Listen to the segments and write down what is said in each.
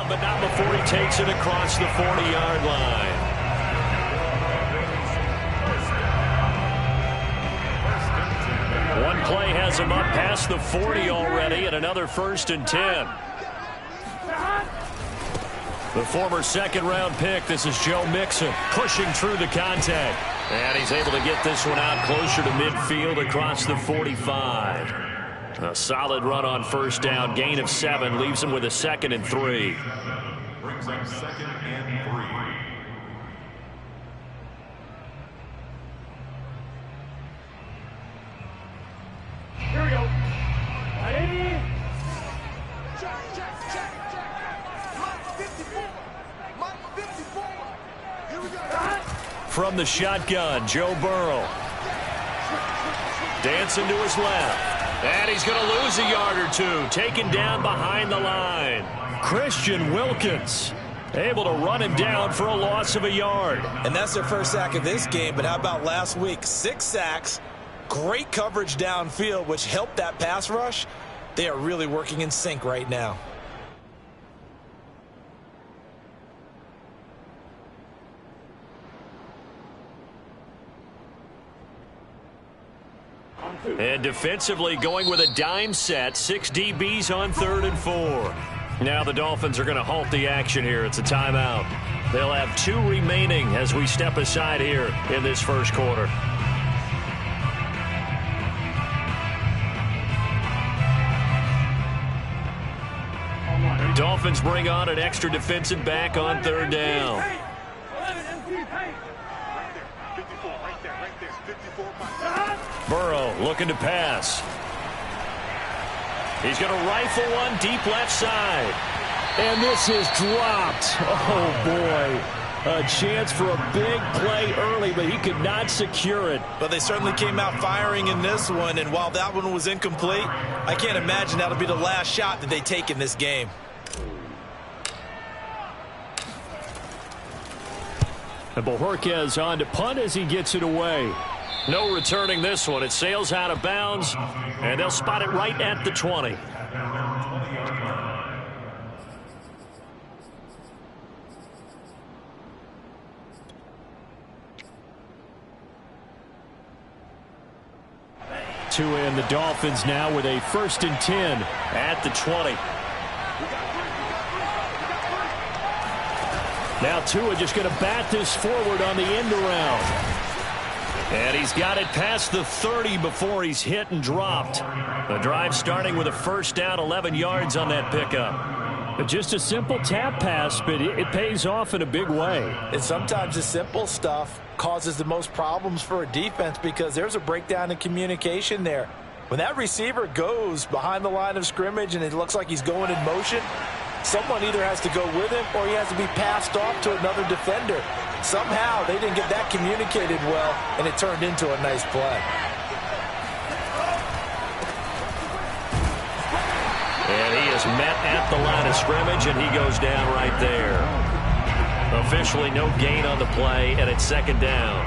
down, but not before he takes it across the 40-yard line. One play has him up past the 40 already, and another 1st and 10. The former second-round pick, this is Joe Mixon, pushing through the contact. And he's able to get this one out closer to midfield across the 45. A solid run on 1st down, gain of 7, leaves him with a 2nd and 3. Brings up 2nd and 3. Here we go. Ready? Check. Mike 54. Here we go. From the shotgun, Joe Burrow. Dancing to his left. And he's going to lose a yard or two. Taken down behind the line. Christian Wilkins able to run him down for a loss of a yard. And that's their first sack of this game. But how about last week? 6 sacks. Great coverage downfield, which helped that pass rush. They are really working in sync right now. And defensively going with a dime set. 6 DBs on 3rd and 4. Now the Dolphins are going to halt the action here. It's a timeout. They'll have 2 remaining as we step aside here in this first quarter. Dolphins bring on an extra defensive back on 3rd down. Burrow looking to pass. He's going to rifle one deep left side. And this is dropped. Oh, boy. A chance for a big play early, but he could not secure it. But they certainly came out firing in this one, and while that one was incomplete, I can't imagine that'll be the last shot that they take in this game. And Bojorquez on to punt as he gets it away. No returning this one. It sails out of bounds, and they'll spot it right at the 20. Two in, the Dolphins now with a 1st and 10 at the 20. Now Tua just going to bat this forward on the end around. And he's got it past the 30 before he's hit and dropped. The drive starting with a 1st down, 11 yards on that pickup. Just a simple tap pass, but it pays off in a big way. And sometimes the simple stuff causes the most problems for a defense because there's a breakdown in communication there. When that receiver goes behind the line of scrimmage and it looks like he's going in motion, someone either has to go with him or he has to be passed off to another defender. Somehow they didn't get that communicated well, and it turned into a nice play. And he is met at the line of scrimmage, and he goes down right there. Officially no gain on the play, and it's 2nd down.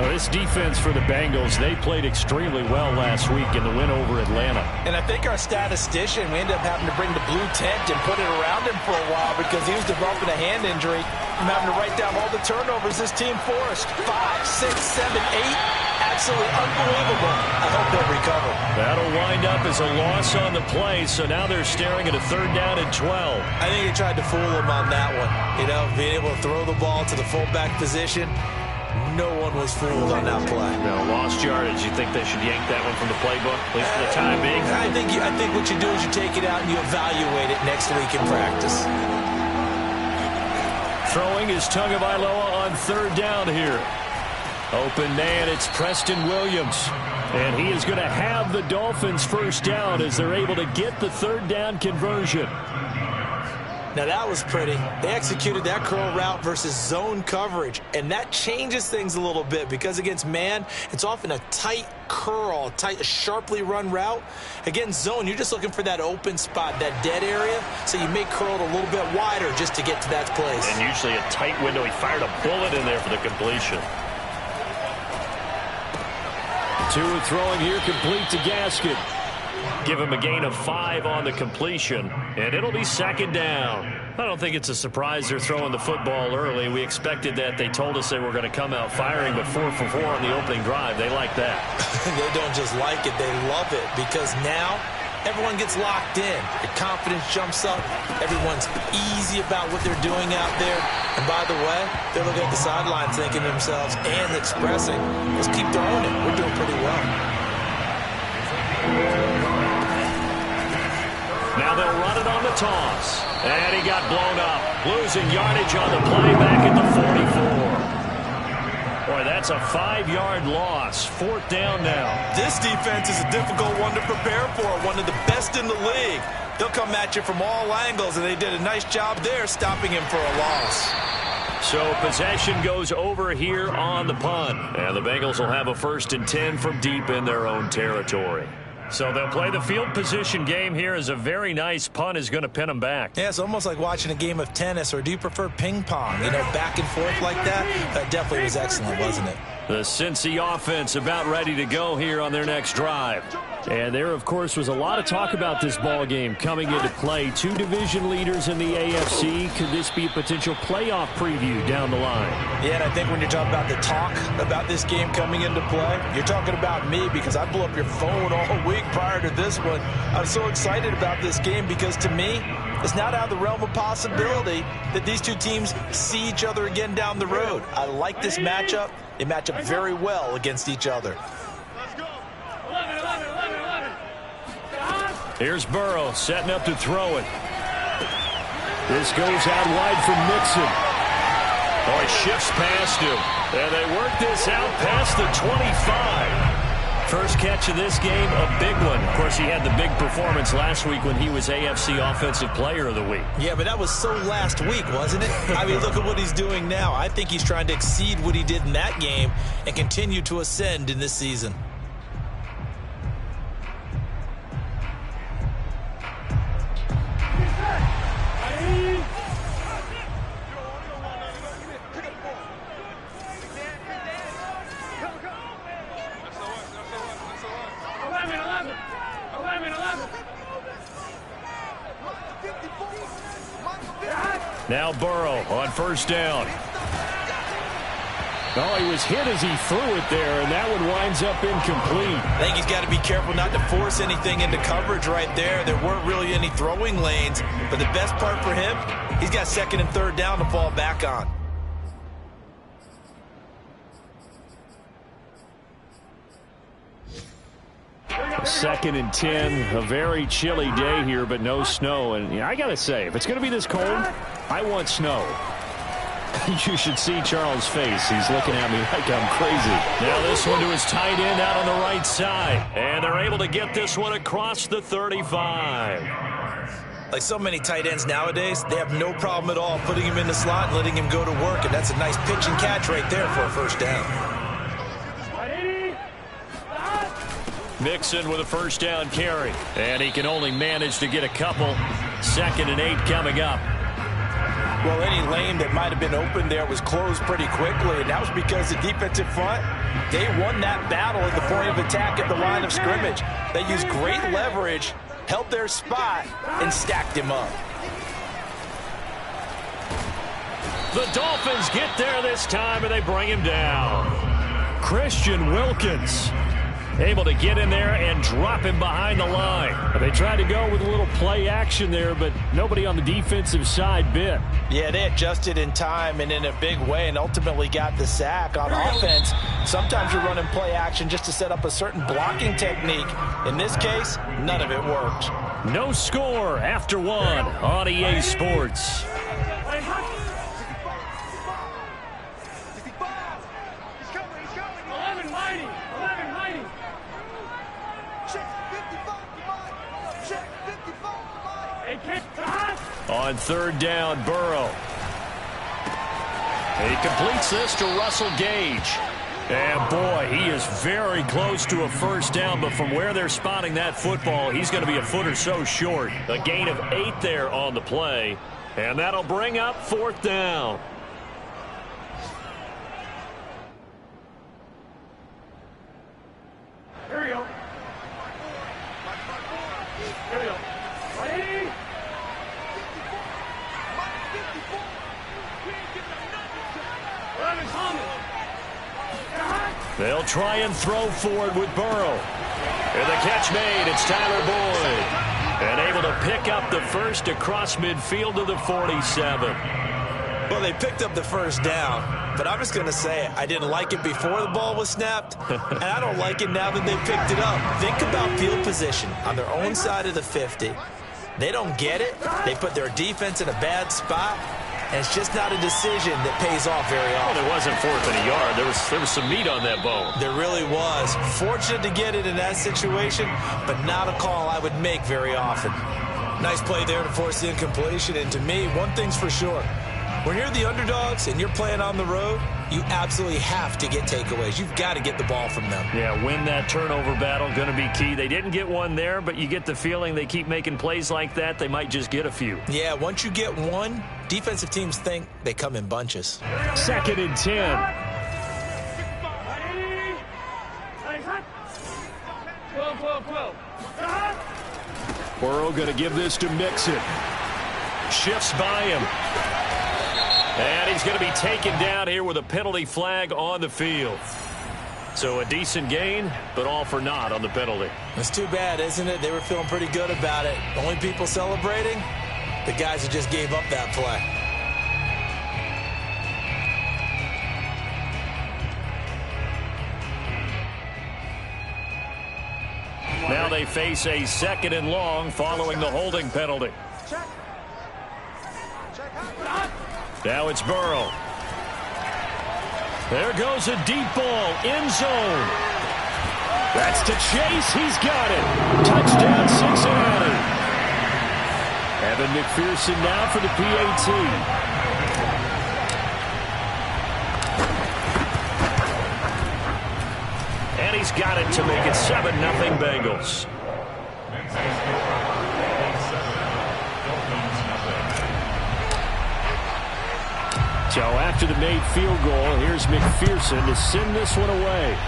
This defense for the Bengals, they played extremely well last week in the win over Atlanta. And I think our statistician, we ended up having to bring the blue tent and put it around him for a while because he was developing a hand injury from having to write down all the turnovers this team forced. 5, 6, 7, 8. Absolutely unbelievable. I hope they'll recover. That'll wind up as a loss on the play, so now they're staring at a 3rd down and 12. I think they tried to fool him on that one. You know, being able to throw the ball to the fullback position. No one was fooled on that play. No, lost yardage. You think they should yank that one from the playbook, at least for the time being? I think what you do is you take it out and you evaluate it next week in practice. Throwing is Tagovailoa on 3rd down here. Open man, it's Preston Williams. And he is going to have the Dolphins 1st down as they're able to get the 3rd down conversion. Now that was pretty. They executed that curl route versus zone coverage, and that changes things a little bit because against man, it's often a tight curl, a sharply run route. Against zone, you're just looking for that open spot, that dead area, so you may curl it a little bit wider just to get to that place. And usually a tight window. He fired a bullet in there for the completion. Tua throwing here, complete to Gaskin. Give him a gain of 5 on the completion, and it'll be second down. I don't think it's a surprise they're throwing the football early. We expected that. They told us they were going to come out firing, but 4 for 4 on the opening drive. They like that. They don't just like it, they love it, because now everyone gets locked in. Your confidence jumps up. Everyone's easy about what they're doing out there. And by the way, they're looking at the sideline thinking to themselves and expressing, let's keep throwing it. We're doing pretty well. Now they'll run it on the toss. And he got blown up. Losing yardage on the play back at the 44. Boy, that's a 5-yard loss. 4th down now. This defense is a difficult one to prepare for. One of the best in the league. They'll come at you from all angles, and they did a nice job there stopping him for a loss. So possession goes over here on the punt. And the Bengals will have a 1st and 10 from deep in their own territory. So they'll play the field position game here as a very nice punt is going to pin them back. Yeah, it's almost like watching a game of tennis, or do you prefer ping pong? You know, back and forth like that? That definitely was excellent, wasn't it? The Cincy offense about ready to go here on their next drive. And there, of course, was a lot of talk about this ball game coming into play. 2 division leaders in the AFC. Could this be a potential playoff preview down the line? Yeah, and I think when you're talking about the talk about this game coming into play, you're talking about me, because I blew up your phone all week prior to this one. I'm so excited about this game because, to me, it's not out of the realm of possibility that these two teams see each other again down the road. I like this matchup. They match up very well against each other. Here's Burrow setting up to throw it. This goes out wide from Mixon. Oh, he shifts past him. And they work this out past the 25. First catch of this game, a big one. Of course, he had the big performance last week when he was AFC Offensive Player of the Week. Yeah, but that was so last week, wasn't it? I mean, look at what he's doing now. I think he's trying to exceed what he did in that game and continue to ascend in this season. Now Burrow on 1st down. Oh, he was hit as he threw it there, and that one winds up incomplete. I think he's got to be careful not to force anything into coverage right there. There weren't really any throwing lanes, but the best part for him, he's got 2nd and 3rd down to fall back on. Second and 10, a very chilly day here, but no snow. And I got to say, if it's going to be this cold, I want snow. You should see Charles' face. He's looking at me like I'm crazy. Now this one to his tight end out on the right side. And they're able to get this one across the 35. Like so many tight ends nowadays, they have no problem at all putting him in the slot and letting him go to work. And that's a nice pitch and catch right there for a 1st down. Mixon with a 1st down carry. And he can only manage to get a couple. 2nd and 8 coming up. Well, any lane that might have been open there was closed pretty quickly, and that was because the defensive front, they won that battle at the point of attack at the line of scrimmage. They used great leverage, held their spot, and stacked him up. The Dolphins get there this time, and they bring him down. Christian Wilkins able to get in there and drop him behind the line. They tried to go with a little play action there, but nobody on the defensive side bit. Yeah, they adjusted in time and in a big way and ultimately got the sack. On offense, sometimes you're running play action just to set up a certain blocking technique. In this case, none of it worked. No score after 1 on EA Sports. On 3rd down, Burrow. He completes this to Russell Gage. And boy, he is very close to a 1st down, but from where they're spotting that football, he's going to be a foot or so short. A gain of 8 there on the play, and that'll bring up 4th down. Here we go. They'll try and throw forward with Burrow. And the catch made. It's Tyler Boyd. And able to pick up the first across midfield to the 47. Well, they picked up the first down, but I'm just going to say it. I didn't like it before the ball was snapped, and I don't like it now that they picked it up. Think about field position on their own side of the 50. They don't get it. They put their defense in a bad spot, and it's just not a decision that pays off very often. Well, it wasn't 4th and a yard. There was some meat on that bone. There really was. Fortunate to get it in that situation, but not a call I would make very often. Nice play there to force the incompletion, and to me, one thing's for sure. When you're the underdogs and you're playing on the road, you absolutely have to get takeaways. You've got to get the ball from them. Yeah, win that turnover battle, going to be key. They didn't get one there, but you get the feeling they keep making plays like that, they might just get a few. Yeah, once you get one, defensive teams think they come in bunches. 2nd and 10. 12. Burrow going to give this to Mixon. Shifts by him. And he's going to be taken down here with a penalty flag on the field. So a decent gain, but all for naught on the penalty. It's too bad, isn't it? They were feeling pretty good about it. Only people celebrating, the guys who just gave up that play. Now they face a 2nd and long following the holding penalty. Now it's Burrow. There goes a deep ball, end zone. That's to Chase. He's got it. Touchdown, Cincinnati. Evan McPherson now for the PAT. And he's got it to make it 7-0 Bengals. So after the made field goal, here's McPherson to send this one away.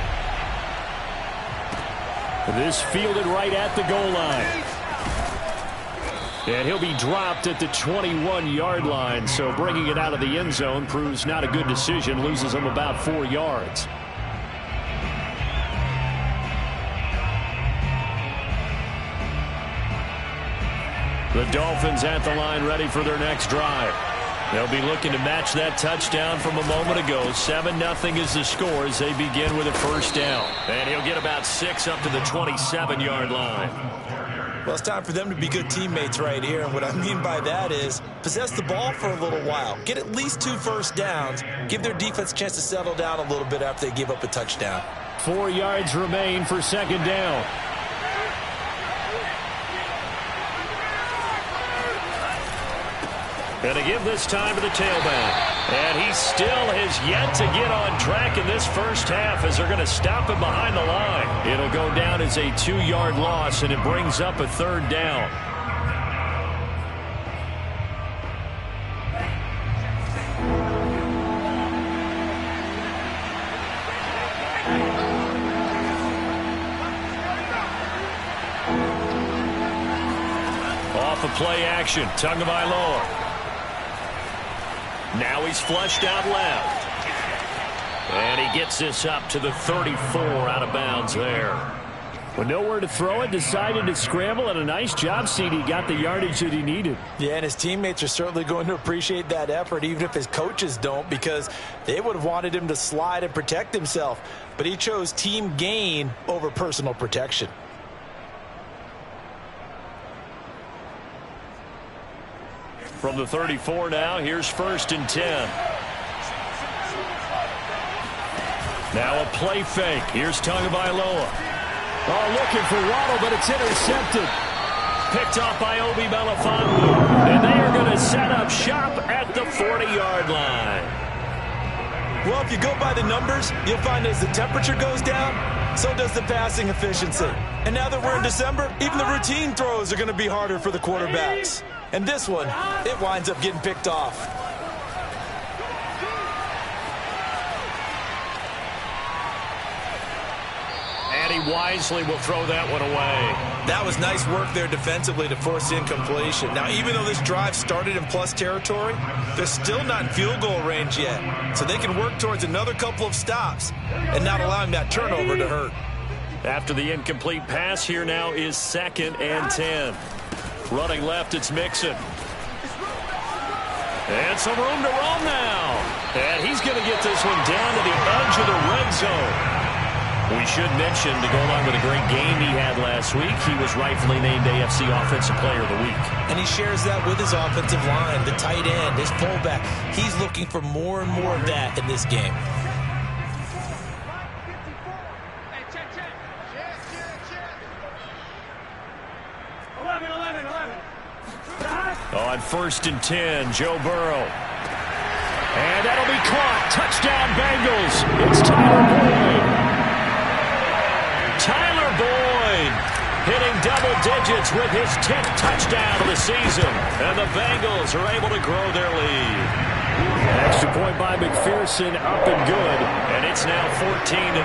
This fielded right at the goal line. And he'll be dropped at the 21-yard line, so bringing it out of the end zone proves not a good decision, loses him about 4 yards. The Dolphins at the line ready for their next drive. They'll be looking to match that touchdown from a moment ago. 7-0 is the score as they begin with a first down. And he'll get about 6 up to the 27-yard line. Well, it's time for them to be good teammates right here. And what I mean by that is possess the ball for a little while. Get at least 2 first downs. Give their defense a chance to settle down a little bit after they give up a touchdown. 4 yards remain for 2nd down. And to give this time to the tailback. And he still has yet to get on track in this first half as they're going to stop him behind the line. It'll go down as a 2-yard loss, and it brings up a 3rd down. Off of play action, Tagovailoa. Now he's flushed out left. And he gets this up to the 34 out of bounds there. With nowhere to throw it, decided to scramble, and a nice job, CD. Got the yardage that he needed. Yeah, and his teammates are certainly going to appreciate that effort, even if his coaches don't, because they would have wanted him to slide and protect himself. But he chose team gain over personal protection. From the 34 now, here's 1st and 10. Now a play fake. Here's Tagovailoa. Oh, looking for Waddle, but it's intercepted. Picked off by Obi Melifonwu. And they are going to set up shop at the 40-yard line. Well, if you go by the numbers, you'll find as the temperature goes down, so does the passing efficiency. And now that we're in December, even the routine throws are going to be harder for the quarterbacks. And this one, it winds up getting picked off. And he wisely will throw that one away. That was nice work there defensively to force the incompletion. Now, even though this drive started in plus territory, they're still not in field goal range yet. So they can work towards another couple of stops and not allowing that turnover to hurt. After the incomplete pass, here now is 2nd and 10. Running left, it's Mixon. And some room to roam now. And he's going to get this one down to the edge of the red zone. We should mention, to go along with a great game he had last week, he was rightfully named AFC Offensive Player of the Week. And he shares that with his offensive line, the tight end, his fullback. He's looking for more and more of that in this game. On 1st and 10, Joe Burrow. And that'll be caught. Touchdown, Bengals. It's Tyler Boyd. Tyler Boyd hitting double digits with his 10th touchdown of the season. And the Bengals are able to grow their lead. Extra point by McPherson, up and good. And it's now 14-0.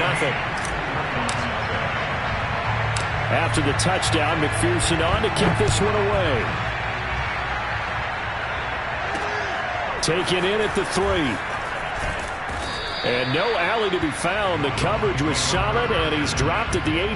After the touchdown, McPherson on to kick this one away. Taken in at the 3. And no alley to be found. The coverage was solid, and he's dropped at the 18.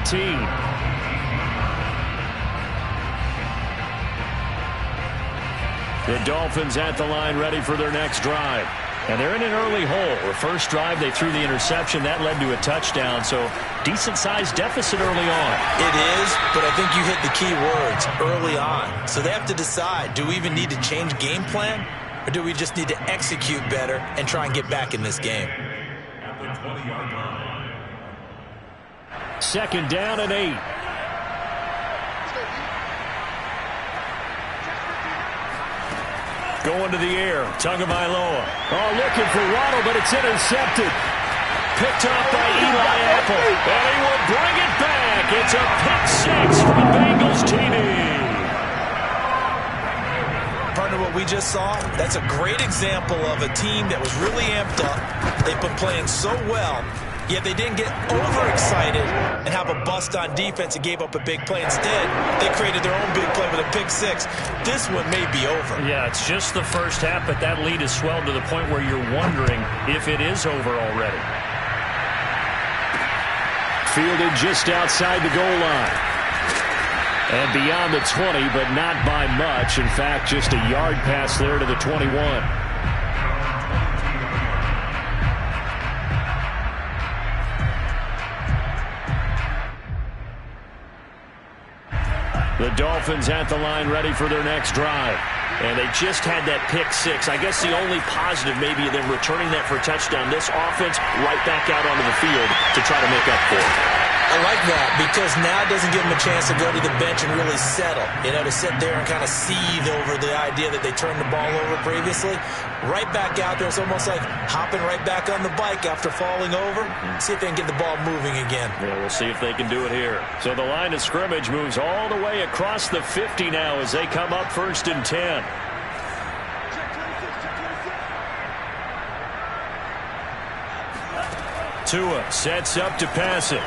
The Dolphins at the line, ready for their next drive. And they're in an early hole. The first drive, they threw the interception. That led to a touchdown, so decent-sized deficit early on. It is, but I think you hit the key words, early on. So they have to decide, do we even need to change game plan? Or do we just need to execute better and try and get back in this game? At the 20-yard line. 2nd down and 8. Going to the air. Tagovailoa. Oh, looking for Waddle, but it's intercepted. Picked up by Eli Apple. And he will bring it back. It's a pick 6 from Bengals TV. Partner, what we just saw, that's a great example of a team that was really amped up. They've been playing so well, yet they didn't get overexcited and have a bust on defense and gave up a big play. Instead, they created their own big play with a pick 6. This one may be over. Yeah, it's just the first half, but that lead has swelled to the point where you're wondering if it is over already. Fielded just outside the goal line. And beyond the 20, but not by much. In fact, just a yard pass there to the 21. The Dolphins at the line, ready for their next drive. And they just had that pick 6. I guess the only positive maybe of them returning that for a touchdown. This offense right back out onto the field to try to make up for it. I like that because now it doesn't give them a chance to go to the bench and really settle. You know, to sit there and kind of seethe over the idea that they turned the ball over previously. Right back out there. It's almost like hopping right back on the bike after falling over. See if they can get the ball moving again. Yeah, we'll see if they can do it here. So the line of scrimmage moves all the way across the 50 now as they come up 1st and 10. Tua sets up to pass it.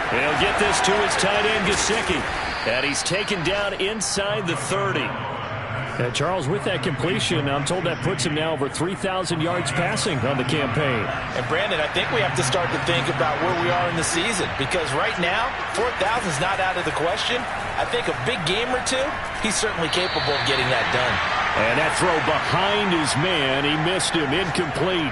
He'll get this to his tight end, Gesicki. And he's taken down inside the 30. Charles, with that completion, I'm told that puts him now over 3,000 yards passing on the campaign. And, Brandon, I think we have to start to think about where we are in the season. Because right now, 4,000 is not out of the question. I think a big game or two, he's certainly capable of getting that done. And that throw behind his man, he missed him, incomplete.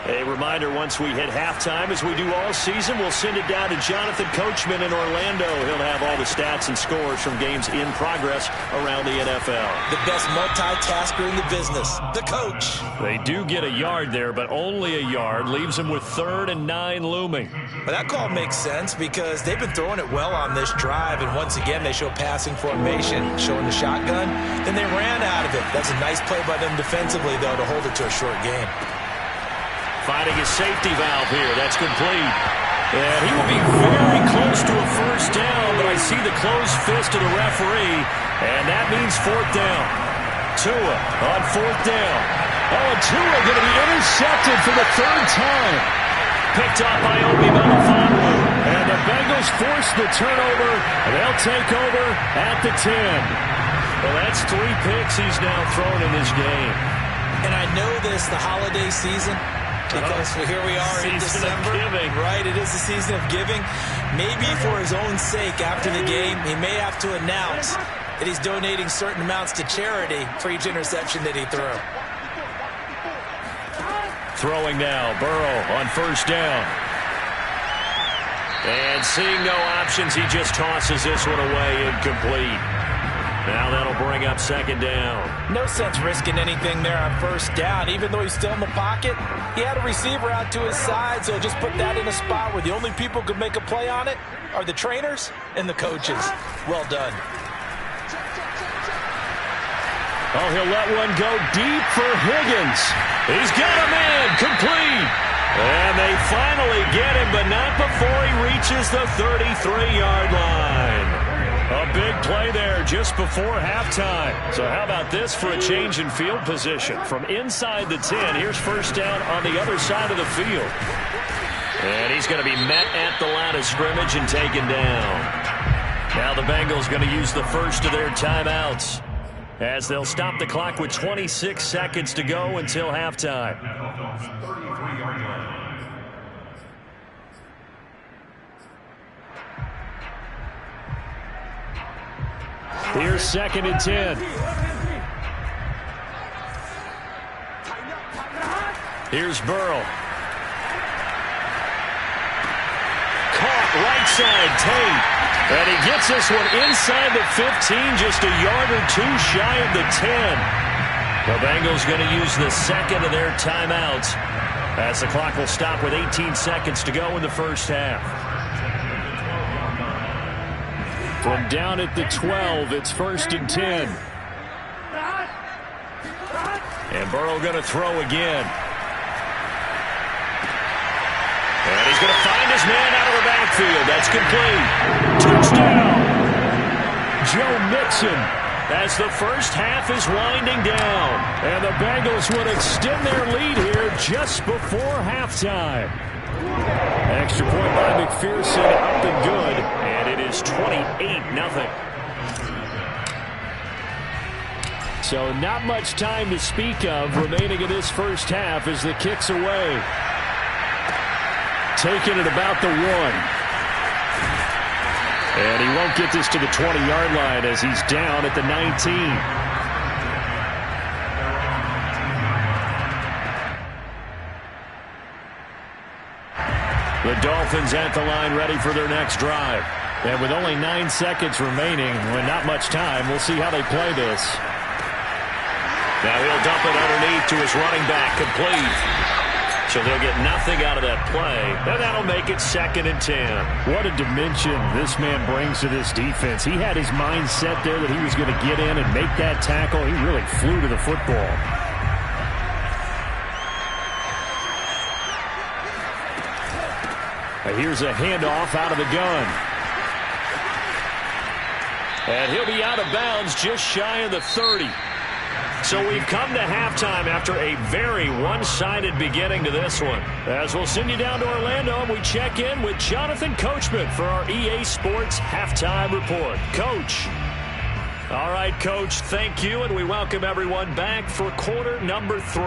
A reminder, once we hit halftime, as we do all season, we'll send it down to Jonathan Coachman in Orlando. He'll have all the stats and scores from games in progress around the NFL. The best multitasker in the business, the coach. They do get a yard there, but only a yard. Leaves them with 3rd and 9 looming. But that call makes sense because they've been throwing it well on this drive, and once again, they show passing formation, showing the shotgun. Then they ran out of it. That's a nice play by them defensively, though, to hold it to a short game. Finding his safety valve here. That's complete. And he will be very close to a first down, but I see the closed fist of the referee, and that means 4th down. Tua on 4th down. Oh, and Tua going to be intercepted for the 3rd time. Picked off by Obi Melifonwu. the Bengals force the turnover. They'll take over at the 10. Well, that's 3 picks he's now thrown in this game. And I know this, the holiday season, because here we are in December. Right, it is the season of giving. Maybe for his own sake after the game, he may have to announce that he's donating certain amounts to charity for each interception that he threw. Throwing now, Burrow on first down. And seeing no options, he just tosses this one away, incomplete. Now that'll bring up second down. No sense risking anything there on first down. Even though he's still in the pocket, he had a receiver out to his side, so just put that in a spot where the only people who could make a play on it are the trainers and the coaches. Well done. Oh, he'll let one go deep for Higgins. He's got a man, complete. And they finally get him, but not before he reaches the 33-yard line. A big play there just before halftime. So how about this for a change in field position? From inside the 10, here's first down on the other side of the field. And he's going to be met at the line of scrimmage and taken down. Now the Bengals going to use the first of their timeouts, as they'll stop the clock with 26 seconds to go until halftime. Here's second and 10. Here's Burrow. Caught right side, Tate. And he gets this one inside the 15, just a yard or two shy of the 10. The Bengals going to use the second of their timeouts, as the clock will stop with 18 seconds to go in the first half. From down at the 12, it's first and 10. And Burrow going to throw again. And he's going to find his man out of the backfield. That's complete. Touchdown! Joe Mixon, as the first half is winding down. And the Bengals would extend their lead here just before halftime. Extra point by McPherson, up and good. And it is 28-0. So not much time to speak of remaining in this first half as the kick's away. Taking it about the 1. And he won't get this to the 20-yard line as he's down at the 19. The Dolphins at the line ready for their next drive. And with only 9 seconds remaining, with not much time, we'll see how they play this. Now he'll dump it underneath to his running back, complete. So they'll get nothing out of that play, and that'll make it second and 10. What a dimension this man brings to this defense. He had his mind set there that he was going to get in and make that tackle. He really flew to the football. Here's a handoff out of the gun. And he'll be out of bounds just shy of the 30. So we've come to halftime after a very one-sided beginning to this one. As we'll send you down to Orlando, and we check in with Jonathan Coachman for our EA Sports Halftime Report. Coach. All right, Coach, thank you, and we welcome everyone back for quarter number 3.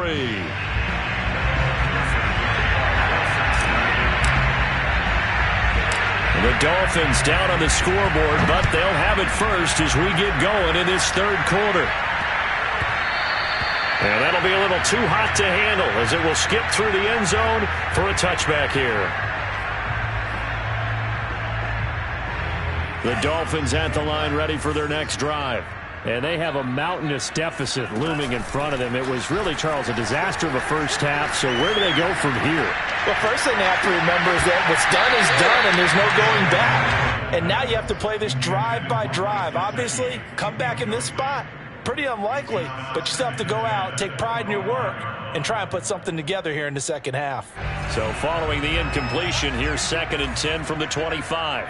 The Dolphins down on the scoreboard, but they'll have it first as we get going in this third quarter. And that'll be a little too hot to handle as it will skip through the end zone for a touchback here. The Dolphins at the line ready for their next drive. And they have a mountainous deficit looming in front of them. It was really, Charles, a disaster of a first half. So where do they go from here? Well, first thing they have to remember is that what's done is done, and there's no going back. And now you have to play this drive by drive. Obviously, come back in this spot, pretty unlikely. But you still have to go out, take pride in your work, and try and put something together here in the second half. So following the incompletion, here's second and 10 from the 25.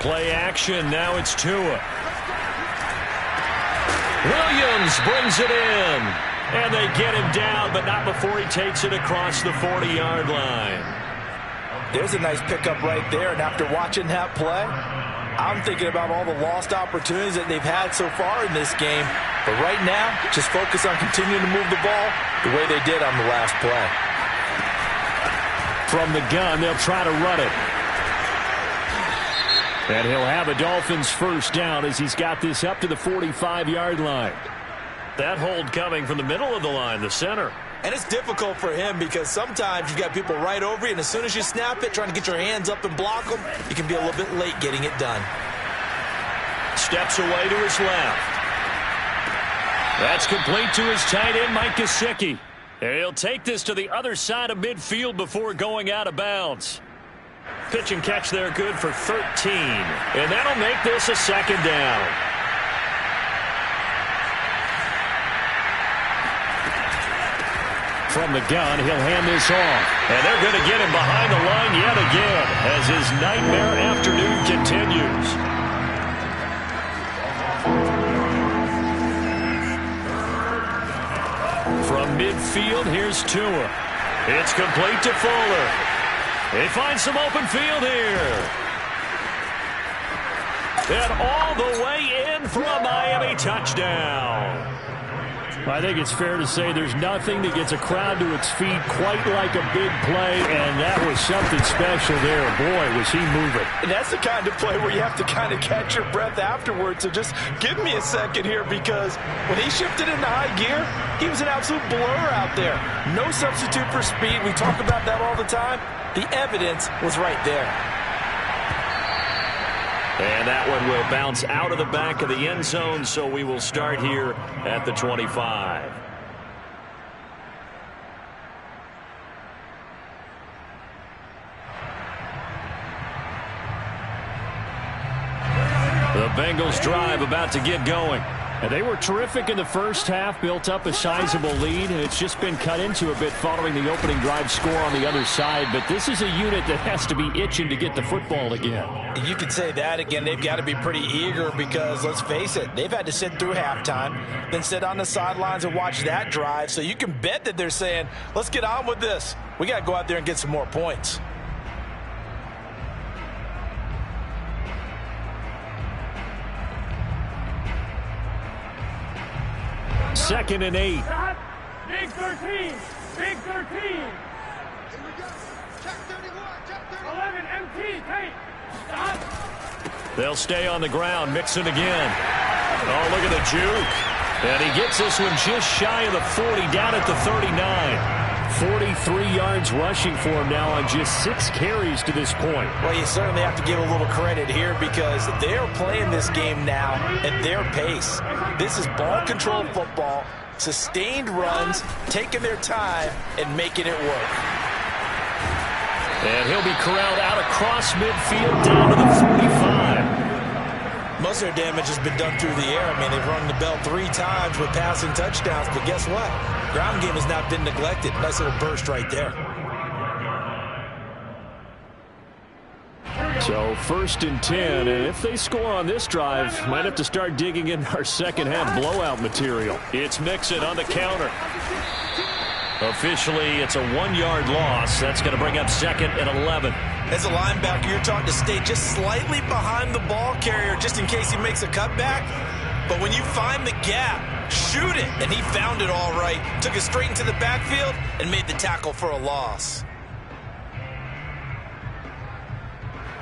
Play action, now it's Tua. Williams brings it in. And they get him down, but not before he takes it across the 40-yard line. There's a nice pickup right there, and after watching that play, I'm thinking about all the lost opportunities that they've had so far in this game. But right now, just focus on continuing to move the ball the way they did on the last play. From the gun, they'll try to run it. And he'll have a Dolphins first down as he's got this up to the 45-yard line. That hold coming from the middle of the line, the center. And it's difficult for him because sometimes you've got people right over you, and as soon as you snap it, trying to get your hands up and block them, you can be a little bit late getting it done. Steps away to his left. That's complete to his tight end, Mike Gesicki. He'll take this to the other side of midfield before going out of bounds. Pitch and catch there good for 13. And that'll make this a second down. From the gun, he'll hand this off. And they're going to get him behind the line yet again as his nightmare afternoon continues. From midfield, here's Tua. It's complete to Fuller. They find some open field here. And all the way in for a Miami touchdown. I think it's fair to say there's nothing that gets a crowd to its feet quite like a big play, and that was something special there. Boy, was he moving. And that's the kind of play where you have to kind of catch your breath afterwards. So just give me a second here, because when he shifted into high gear, he was an absolute blur out there. No substitute for speed. We talk about that all the time. The evidence was right there. And that one will bounce out of the back of the end zone, so we will start here at the 25. The Bengals drive about to get going. And they were terrific in the first half, built up a sizable lead, and it's just been cut into a bit following the opening drive score on the other side. But this is a unit that has to be itching to get the football again. You could say that again. They've got to be pretty eager because, let's face it, they've had to sit through halftime, then sit on the sidelines and watch that drive. So you can bet that they're saying, let's get on with this. We got to go out there and get some more points. Second and 8. Big 13. Big 13. 11 MT. Tight. Stop. They'll stay on the ground. Mixon again. Oh, look at the juke. And he gets this one just shy of the 40, down at the 39. 43 yards rushing for him now on just 6 carries to this point. Well, you certainly have to give a little credit here because they're playing this game now at their pace. This is ball control football, sustained runs, taking their time and making it work. And he'll be corralled out across midfield down to the 45. Most of their damage has been done through the air. I mean, they've rung the bell 3 times with passing touchdowns, but guess what? Ground game has not been neglected. Nice little burst right there. So 1st and 10, and if they score on this drive, might have to start digging in our second half blowout material. It's Mixon on the counter. Officially, it's a 1-yard loss. That's going to bring up 2nd and 11. As a linebacker, you're taught to stay just slightly behind the ball carrier just in case he makes a cutback. But when you find the gap, shoot it. And he found it all right. Took it straight into the backfield and made the tackle for a loss.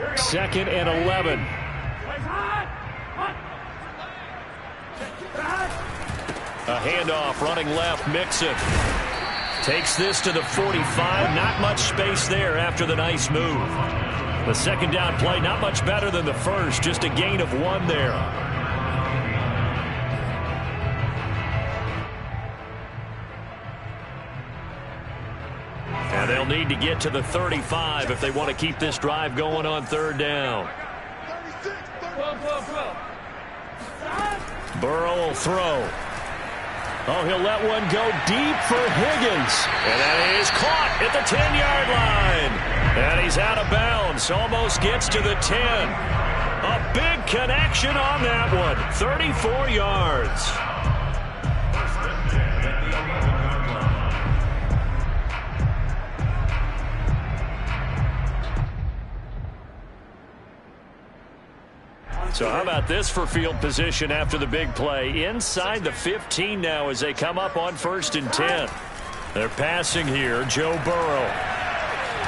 2nd and 11. A handoff running left. Mixon takes this to the 45. Not much space there after the nice move. The second down play, not much better than the first. Just a gain of 1 there. And they'll need to get to the 35 if they want to keep this drive going on 3rd down. Burrow will throw. Oh, he'll let one go deep for Higgins. And that is caught at the 10-yard line. And he's out of bounds. Almost gets to the 10. A big connection on that one. 34 yards. So how about this for field position after the big play? Inside the 15 now as they come up on 1st and 10. They're passing here. Joe Burrow.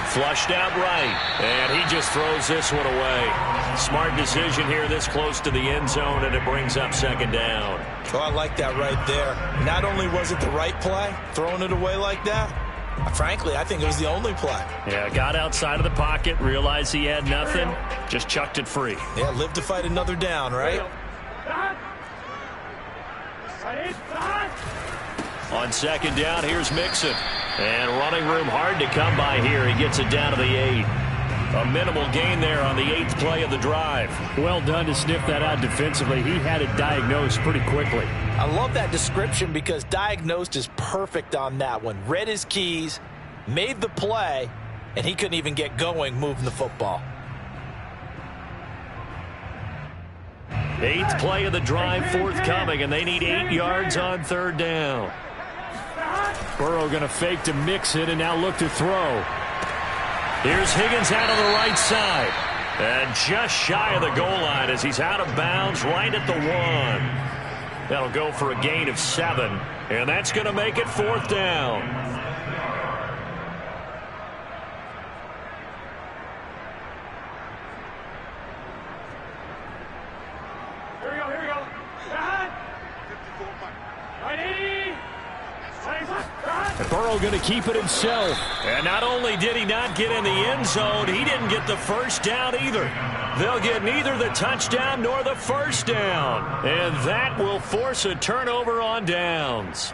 Flushed out right. And he just throws this one away. Smart decision here this close to the end zone, and it brings up 2nd down. Oh, I like that right there. Not only was it the right play, throwing it away like that, frankly, I think it was the only play. Yeah, got outside of the pocket, realized he had nothing, just chucked it free. Yeah, live to fight another down, right? On 2nd down, here's Mixon. And running room hard to come by here. He gets it down to the 8. A minimal gain there on the 8th play of the drive. Well done to sniff that out defensively. He had it diagnosed pretty quickly. I love that description because diagnosed is perfect on that one. Read his keys, made the play, and he couldn't even get going moving the football. 8th play of the drive forthcoming, and they need 8 yards on 3rd down. Burrow going to fake to mix it and now look to throw. Here's Higgins out of the right side. And just shy of the goal line as he's out of bounds right at the 1. That'll go for a gain of 7. And that's going to make it 4th down. Here we go. Burrow going to keep it himself. And not only did he not get in the end zone, he didn't get the first down either. They'll get neither the touchdown nor the first down. And that will force a turnover on downs.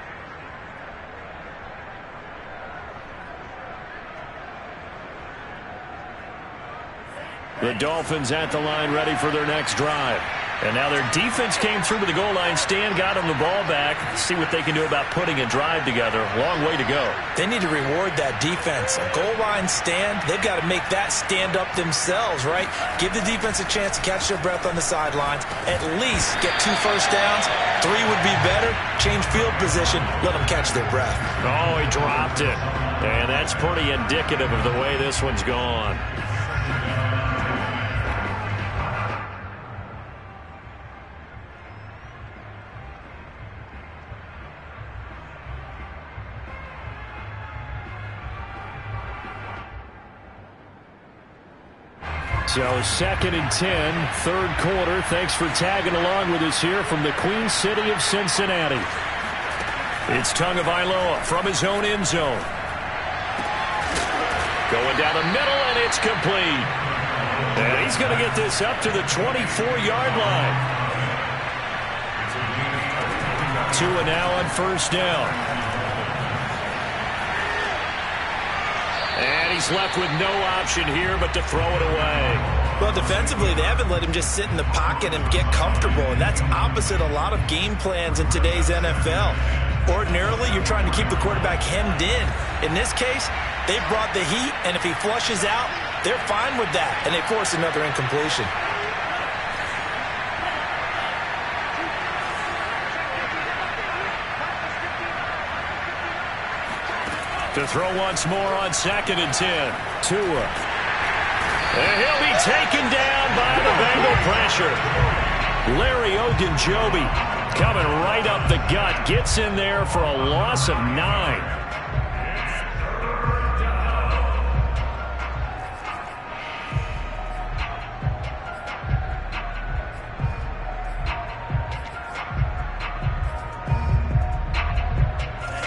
The Dolphins at the line ready for their next drive. And now their defense came through with the goal line stand, got them the ball back. See what they can do about putting a drive together. Long way to go. They need to reward that defense. A goal line stand, they've got to make that stand up themselves, right? Give the defense a chance to catch their breath on the sidelines. At least get 2 first downs. 3 would be better. Change field position. Let them catch their breath. Oh, he dropped it. And that's pretty indicative of the way this one's gone. So 2nd and 10, 3rd quarter. Thanks for tagging along with us here from the Queen City of Cincinnati. It's Tagovailoa from his own end zone. Going down the middle, and it's complete. And he's going to get this up to the 24-yard line. 2 and now on 1st down. And he's left with no option here but to throw it away. Well, defensively, they haven't let him just sit in the pocket and get comfortable, and that's opposite a lot of game plans in today's NFL. Ordinarily, you're trying to keep the quarterback hemmed in. In this case, they brought the heat, and if he flushes out, they're fine with that, and they force another incompletion. To throw once more on 2nd and 10. Tua. And he'll be taken down by the Bengal pressure. Larry Ogunjobi coming right up the gut. Gets in there for a loss of 9.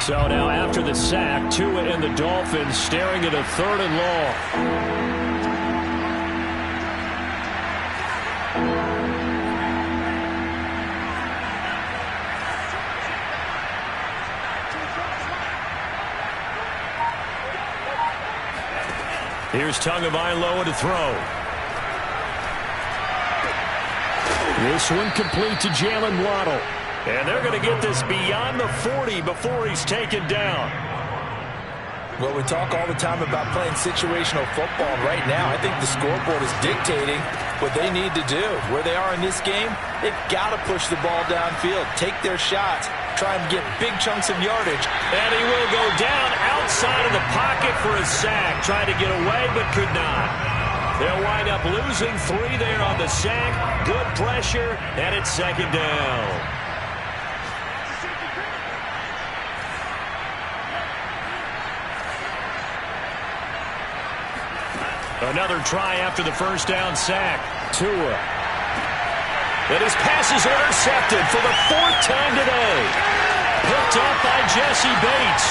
So now after the sack, Tua and the Dolphins staring at a 3rd and long. Here's Tagovailoa to throw. This one complete to Jalen Waddle. And they're going to get this beyond the 40 before he's taken down. Well, we talk all the time about playing situational football. Right now, I think the scoreboard is dictating what they need to do. Where they are in this game, they've got to push the ball downfield, take their shots, try and get big chunks of yardage. And he will go down outside of the pocket for a sack. Tried to get away, but could not. They'll wind up losing 3 there on the sack. Good pressure, and it's second down. Another try after the first down sack. Tua. And his pass is intercepted for the 4th time today. Picked up by Jesse Bates.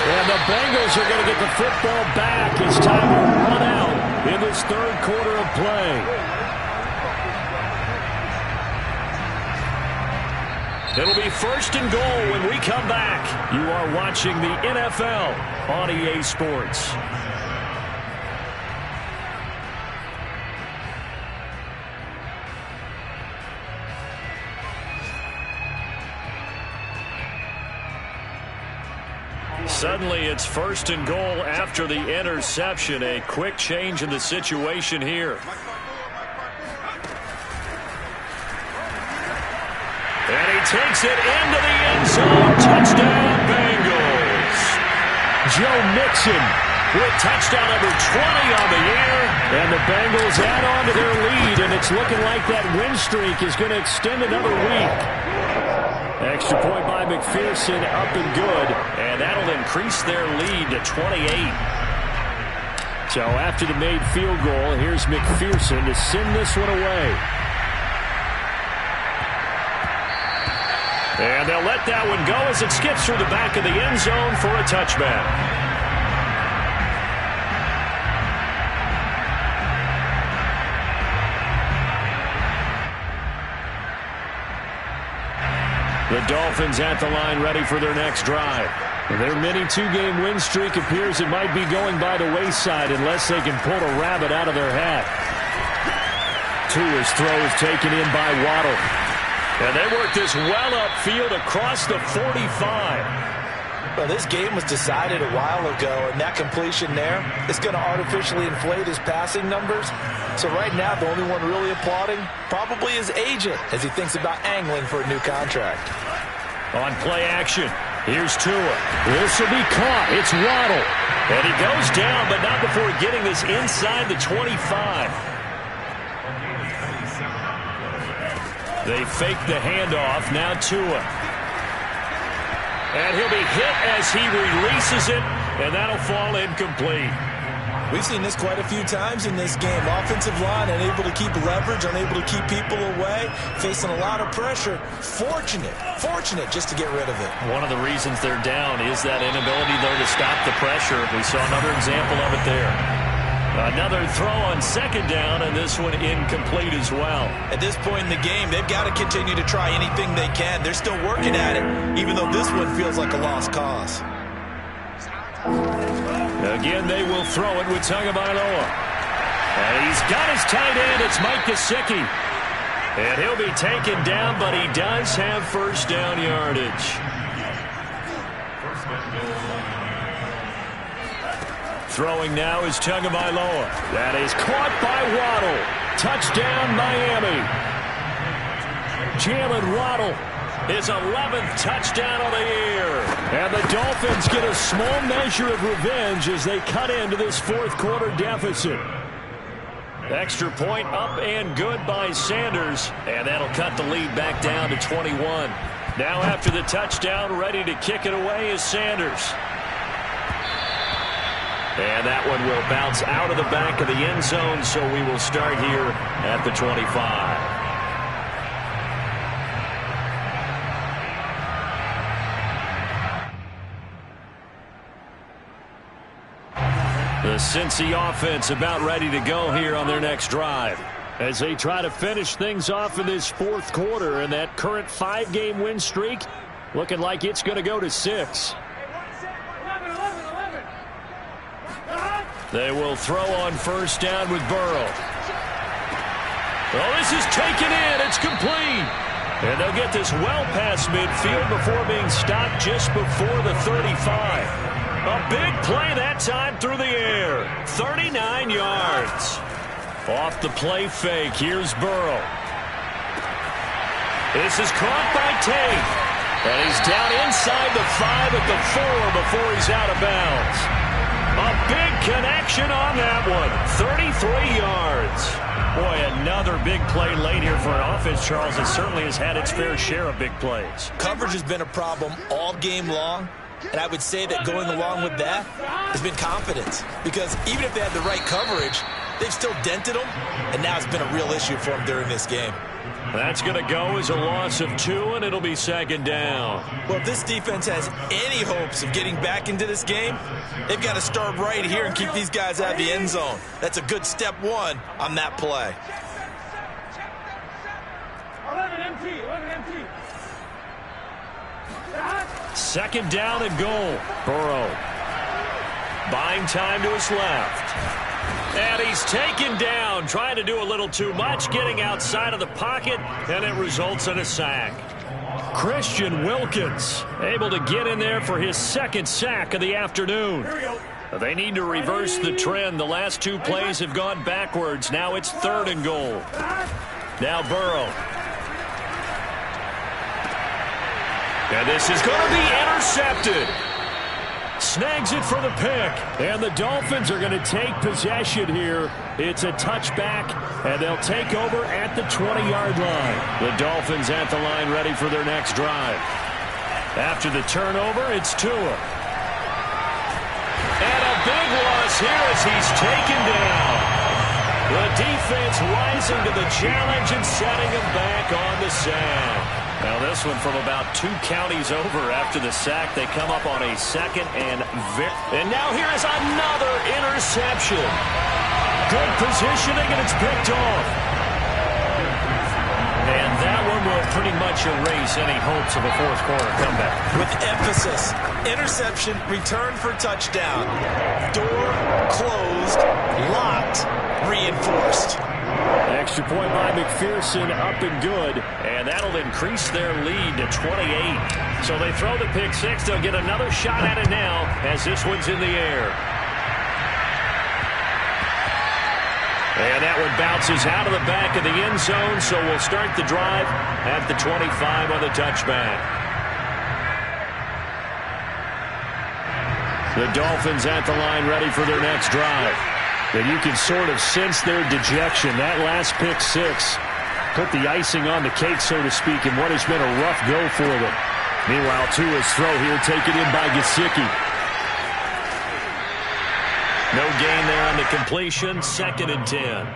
And the Bengals are going to get the football back as time will run out in this 3rd quarter of play. It'll be 1st and goal when we come back. You are watching the NFL on EA Sports. Suddenly, it's 1st and goal after the interception. A quick change in the situation here. And he takes it into the end zone. Touchdown, Bengals. Joe Mixon with touchdown number 20 on the year. And the Bengals add on to their lead, and it's looking like that win streak is going to extend another week. Extra point by McPherson, up and good, and that'll increase their lead to 28. So after the made field goal, here's McPherson to send this one away. And they'll let that one go as it skips through the back of the end zone for a touchback. The Dolphins at the line ready for their next drive. Their mini 2-game win streak appears it might be going by the wayside unless they can pull a rabbit out of their hat. Tua's throw is taken in by Waddle. And they work this well upfield across the 45. Well, this game was decided a while ago, and that completion there is going to artificially inflate his passing numbers. So right now, the only one really applauding probably his agent as he thinks about angling for a new contract. On play action, here's Tua. This will be caught. It's Waddle. And he goes down, but not before getting this inside the 25. They fake the handoff. Now Tua. And he'll be hit as he releases it, and that'll fall incomplete. We've seen this quite a few times in this game. Offensive line unable to keep leverage, unable to keep people away, facing a lot of pressure. Fortunate just to get rid of it. One of the reasons they're down is that inability, though, to stop the pressure. We saw another example of it there. Another throw on 2nd down, and this one incomplete as well. At this point in the game, they've got to continue to try anything they can. They're still working at it, even though this one feels like a lost cause. Again, they will throw it with Tagovailoa. And he's got his tight end. It's Mike Gesicki. And he'll be taken down, but he does have 1st down yardage. Throwing now is Tagovailoa. That is caught by Waddle. Touchdown, Miami. Jalen Waddle, his 11th touchdown of the year. And the Dolphins get a small measure of revenge as they cut into this 4th quarter deficit. Extra point up and good by Sanders. And that'll cut the lead back down to 21. Now after the touchdown, ready to kick it away is Sanders. And that one will bounce out of the back of the end zone, so we will start here at the 25. The Cincy offense about ready to go here on their next drive, as they try to finish things off in this 4th quarter, and that current 5-game win streak looking like it's going to go to 6. They will throw on 1st down with Burrow. Oh, this is taken in. It's complete. And they'll get this well past midfield before being stopped just before the 35. A big play that time through the air. 39 yards. Off the play fake, here's Burrow. This is caught by Tate. And he's down inside the 5 at the 4 before he's out of bounds. A big connection on that one. 33 yards. Boy, another big play late here for an offense, Charles, that certainly has had its fair share of big plays. Coverage has been a problem all game long, and I would say that going along with that has been confidence. Because even if they had the right coverage, they've still dented them, and now it's been a real issue for them during this game. That's going to go as a loss of 2, and it'll be second down. Well, if this defense has any hopes of getting back into this game, they've got to start right here and keep these guys out of the end zone. That's a good step 1 on that play. 11 empty. Second down and goal. Burrow buying time to his left. And he's taken down, trying to do a little too much, getting outside of the pocket, and it results in a sack. Christian Wilkins able to get in there for his second sack of the afternoon. They need to reverse the trend. The last 2 plays have gone backwards. Now it's 3rd and goal. Now Burrow. And this is going to be intercepted. Snags it for the pick. And the Dolphins are going to take possession here. It's a touchback, and they'll take over at the 20-yard line. The Dolphins at the line ready for their next drive. After the turnover, it's Tua. And a big loss here as he's taken down. The defense rising to the challenge and setting him back on the sack. Now this one from about 2 counties over after the sack. They come up on a second and now here is another interception. Good positioning, and it's picked off. And that one will pretty much erase any hopes of a fourth quarter comeback. With emphasis, interception, return for touchdown. Door closed, locked, reinforced. Extra point by McPherson, up and good, and that'll increase their lead to 28. So they throw the pick 6. They'll get another shot at it now as this one's in the air. And that one bounces out of the back of the end zone, so we'll start the drive at the 25 on the touchback. The Dolphins at the line ready for their next drive. And you can sort of sense their dejection. That last pick 6 put the icing on the cake, so to speak, in what has been a rough go for them. Meanwhile, Tua's throw here taken in by Gesicki. No gain there on the completion. 2nd and 10.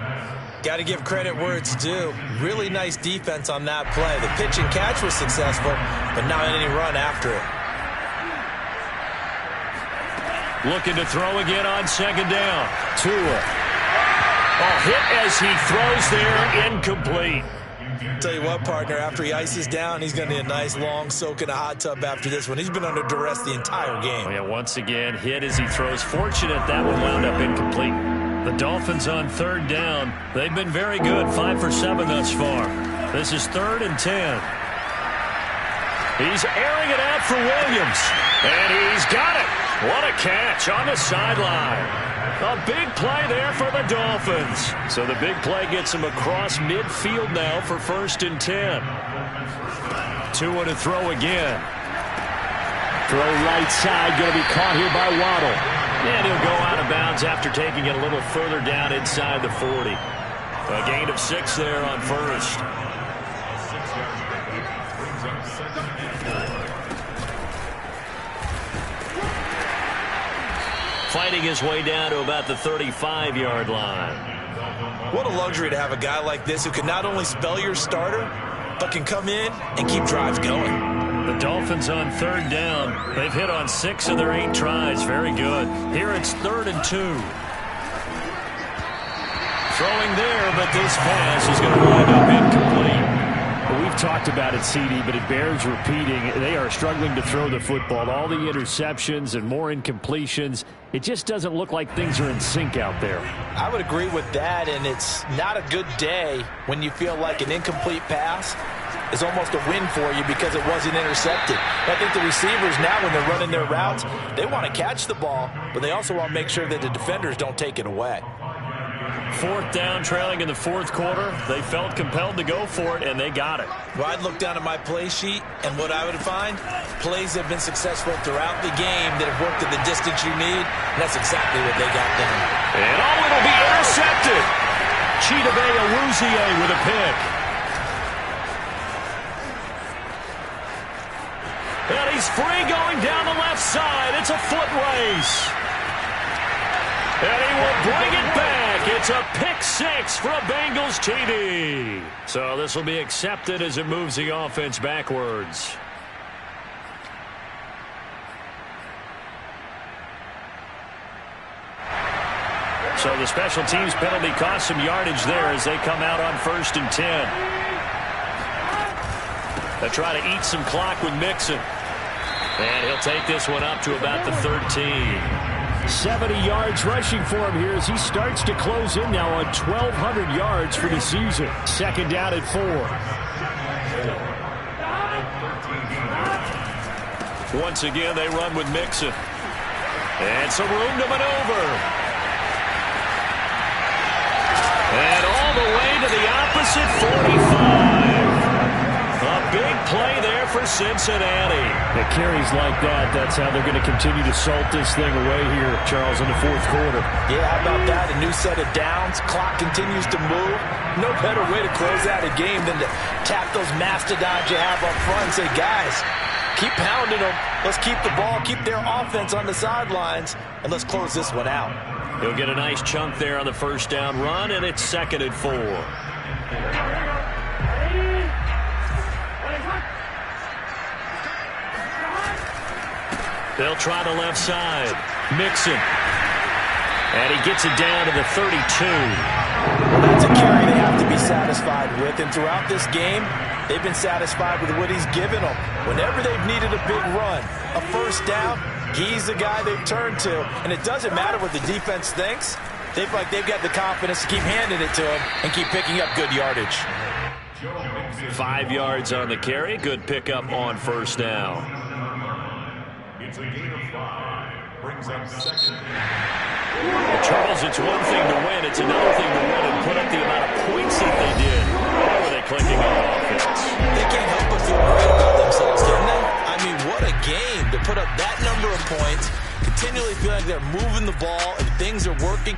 Got to give credit where it's due. Really nice defense on that play. The pitch and catch was successful, but not any run after it. Looking to throw again on 2nd down. Tua. A hit as he throws there, incomplete. Tell you what, partner, after he ices down, he's going to need a nice long soak in a hot tub after this one. He's been under duress the entire game. Oh, yeah, once again, hit as he throws. Fortunate that one wound up incomplete. The Dolphins on 3rd down. They've been very good, 5 for 7 thus far. This is 3rd and 10. He's airing it out for Williams, and he's got it. What a catch on the sideline. A big play there for the Dolphins. So the big play gets him across midfield now for 1st and 10. Tua to throw again. Throw right side, going to be caught here by Waddle. And he'll go out of bounds after taking it a little further down inside the 40. A gain of 6 there on 1st. Fighting his way down to about the 35-yard line. What a luxury to have a guy like this who can not only spell your starter, but can come in and keep drives going. The Dolphins on 3rd down. They've hit on 6 of their 8 tries. Very good. Here it's 3rd and 2. Throwing there, but this pass is going to wind up incomplete. Well, we've talked about it, CD, but it bears repeating. They are struggling to throw the football. All the interceptions and more incompletions. It just doesn't look like things are in sync out there. I would agree with that, and it's not a good day when you feel like an incomplete pass is almost a win for you because it wasn't intercepted. I think the receivers now, when they're running their routes, they want to catch the ball, but they also want to make sure that the defenders don't take it away. Fourth down, trailing in the fourth quarter. They felt compelled to go for it, and they got it. Well, I'd look down at my play sheet, and what I would find, plays have been successful throughout the game that have worked at the distance you need, and that's exactly what they got done. And it'll be intercepted. Chidobe Awuzie with a pick. And he's free going down the left side. It's a foot race. And he will bring it back. It's a pick six for a Bengals TD. So this will be accepted as it moves the offense backwards. So the special teams penalty cost some yardage there as they come out on 1st and 10. They try to eat some clock with Mixon. And he'll take this one up to about the 13. 70 yards rushing for him here as he starts to close in now on 1,200 yards for the season. Second down at 4. Once again, they run with Mixon. And some room to maneuver. And all the way to the opposite 45. A big play there for Cincinnati. The carries like that, that's how they're going to continue to salt this thing away here, Charles, in the fourth quarter. Yeah, how about that? A new set of downs. Clock continues to move. No better way to close out a game than to tap those mastodons you have up front and say, guys, keep pounding them. Let's keep the ball, keep their offense on the sidelines, and let's close this one out. He'll get a nice chunk there on the first down run, and it's 2nd and 4. They'll try the left side. Mixon. And he gets it down to the 32. Well, that's a carry they have to be satisfied with. And throughout this game, they've been satisfied with what he's given them. Whenever they've needed a big run, a first down, he's the guy they've turned to. And it doesn't matter what the defense thinks. They feel like they've got the confidence to keep handing it to him and keep picking up good yardage. 5 yards on the carry. Good pickup on first down. It's a gain of 5. Brings up 2nd. Well, Charles, it's one thing to win. It's another thing to win and put up the amount of points that they did. How were they clicking on offense? They can't help but feel great about themselves, can they? I mean, what a game to put up that number of points, continually feel like they're moving the ball and things are working.